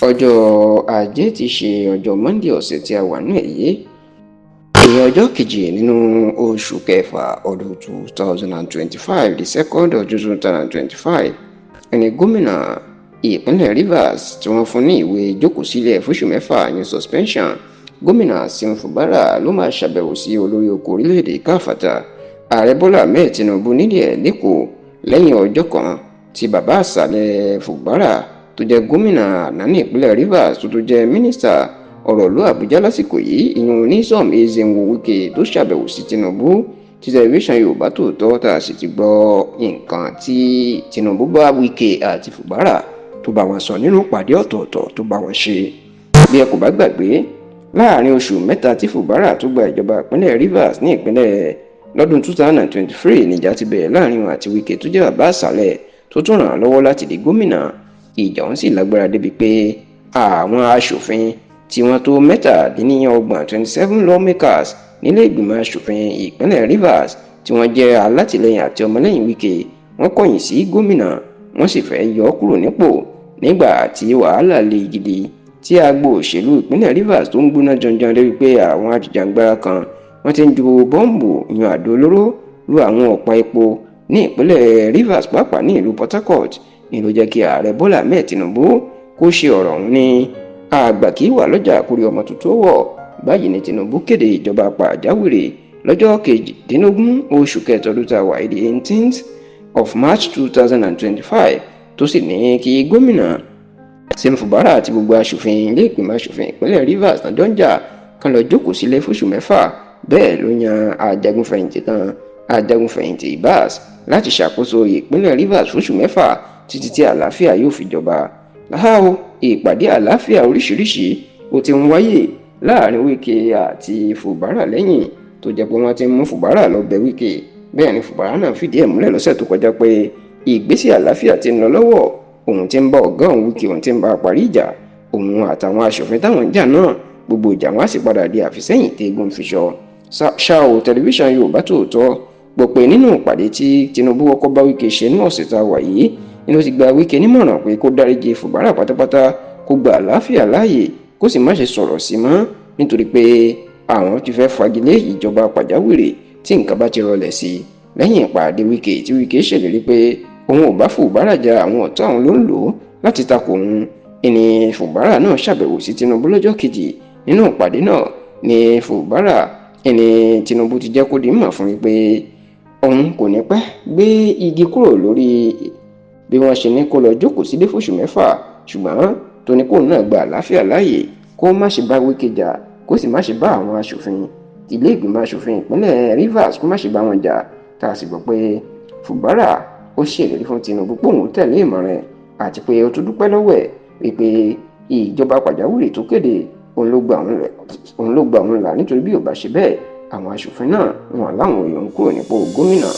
ọjọ́ ajé ti ṣe ọjọ́ Monday ọ̀sẹ̀ tí a wà nínú èyí ìyẹn ọjọ́ kejì nínú oṣù kẹfà ọdún 2025 the 2nd of June 2025 ẹni gómìnà ìpínlẹ̀ Rivers tí wọ́n fún ní ìwé ìjókòó-sílẹ̀ fóṣù mẹ́fà ní suspension gómìnà Sim Fubara ló máa ṣàbẹ̀wò sí olórí oko orílẹ̀-èdè káfàtà ààrẹ Bọ́lá Ahmed Tinubu nílẹ̀ lẹ́kọ̀ọ́ lẹ́yìn ọjọ́ kan tí bàbá àṣàlẹ̀ Fubara tó jẹ́ gómìnà àná ní ìpínlẹ̀ Rivers tó jẹ́ mínísítà ọ̀rọ̀ ìlú Àbújá lásìkò yìí ìyún Nyesom Ezenwo Wike tó ṣàbẹ̀wò sí Tinubu tí tẹlifíṣàn Yorùbá Tòótọ́ tá a sì ti gbọ́ nǹkan tí Tinubu bá Wike àti Fubara tó bá wọn sọ nínú ìpàdé ọ̀tọ̀ọ̀tọ̀ tó bá wọn ṣe. bí ẹ kò bá gbàgbé láàrin oṣù mẹ́ta tí Fubara tó gba ìjọba ìpínlẹ̀ Rivers ní ìpínlẹ̀ lọ́dún 2023 níjà ti bẹ̀rẹ̀ láàrin wọn àti Wike tó jẹ́ bàbá àṣàlẹ̀ tó tún ràn án lọ́wọ́ láti di gómìnà. ìjà ọ̀hún sì lágbára débi pé àwọn aṣòfin tí wọ́n tó 27 lawmakers nílé ìgbìmọ̀ aṣòfin ìpínlẹ̀ Rivers tí wọ́n jẹ́ alátìlẹyìn àti ọmọlẹ́yìn Wike wọ́n kọ̀yìn sí gómìnà wọ́n sì fẹ́ yọ ọ́ kúrò nípò nígbà tí wàhálà le gidi tí agbo òṣèlú ìpínlẹ̀ Rivers tó ń gbóná janjan débi pé àwọn ajìjàǹgbara kan wọ́n ti ń ju bọ́ǹbù yan àdó olóró lu àwọn ọ̀pá epo ní ìpínlẹ̀ Rivers pàápàá ní ìlú Port Harcourt ní ló jẹ́ kí ààrẹ Bọ́lá Ahmed Tinubu kó ṣe ọ̀rọ̀ ọ̀hún ní àgbà kí wà lọ́jà àkórí ọmọ tuntun wọ̀. báyìí ni Tinubu kéde ìjọba pàjáwìrì lọ́jọ́ kejìdínlógún oṣù kẹta ọdún tá a wà the 18th of March 2025 tó sì ní kí gómìnà Sim Fubara àti gbogbo aṣòfin ilé ìgbìmọ̀ aṣòfin ìpínlẹ̀ Rivers náà jọ́njà kan lọ jókòó sílé fóṣù mẹ́fà bẹ́ẹ̀ ló yan ajagunfẹ̀yìntì Ibas láti ṣàkóso ìpínlẹ̀ Rivers fóṣù mẹ́fà títí tí àlàáfíà yóò fi jọba. láhàó ìpàdé àlàáfíà oríṣiríṣi ó ti ń wáyé láàrin Wike àti Fubara lẹ́yìn tó jẹ́ pé wọ́n ti ń mú Fubara lọ bẹ̀ Wike bẹ́ẹ̀ ni Fubara náà fìdí ẹ̀ múlẹ̀ lọ́sẹ̀ tó kọjá pé ìgbésẹ̀ àlàáfíà ti ń lọ lọ́wọ́ òun ti ń bá ọ̀gá òun Wike òun ti ń bá a parí ìjà òun àtàwọn aṣòfin táwọn ìjà náà gbogbo ìjà wọn á sì padà di àfisẹ́yìn tẹ́gùn fiṣọ. ṣá o tẹlifíṣàn Yorùbá Tòótọ́ gbọ́ pé nínú ìpàdé tí Tinubu kọ́kọ́ bá Wike ṣe ní ọ̀sẹ̀ tá a wà yìí ni ó ti gba Wike nímọ̀ràn pé kó dáríjì Fubara pátápátá kó gba àlàáfíà láàyè kó sì má ṣe sọ̀rọ̀ sí mọ́ nítorí pé àwọn ti fẹ́ fagilé ìjọba pàjáwìrì tí nǹkan bá ti rọlẹ̀ sí i. lẹ́yìn ìpàdé Wike tí Wike ṣèlérí pé òun ò bá Fubara jà àwọn ọ̀tá òun ló ń lò ó láti takò òun. ẹni Fubara náà ṣàbẹ̀wò sí Tinubu lọ́jọ́ kejì nínú ìpàdé náà ní Fubara ẹni Tinubu ti jẹ́ kó di mọ̀ fún mi pé òun kò ní pẹ́ gbé igi kúrò lórí bí wọ́n ṣe ní kó lọ jókòó sílé fóṣù mẹ́fà ṣùgbọ́n tó ní kóun náà gba àlàáfíà láàyè kó má ṣe bá Wike jà kó sì má ṣe bá àwọn aṣòfin ilé ìgbìmọ̀ aṣòfin ìpínlẹ̀ Rivers kó má ṣe bá wọn jà. tá a sì gbọ́ pé Fubara ó ṣèlérí fún Tinubu pé òun tẹ̀lé ìmọ̀ràn àti pé ó tún dúpẹ́ lọ́wọ́ ẹ̀ wípé ìjọba pàjáwìrì tó kéde òun ló gba òun là nítorí bí ò bá ṣe bẹ́ẹ̀ àwọn aṣòfin náà wọn láwọn èèyàn kúrò nípò gómìnà.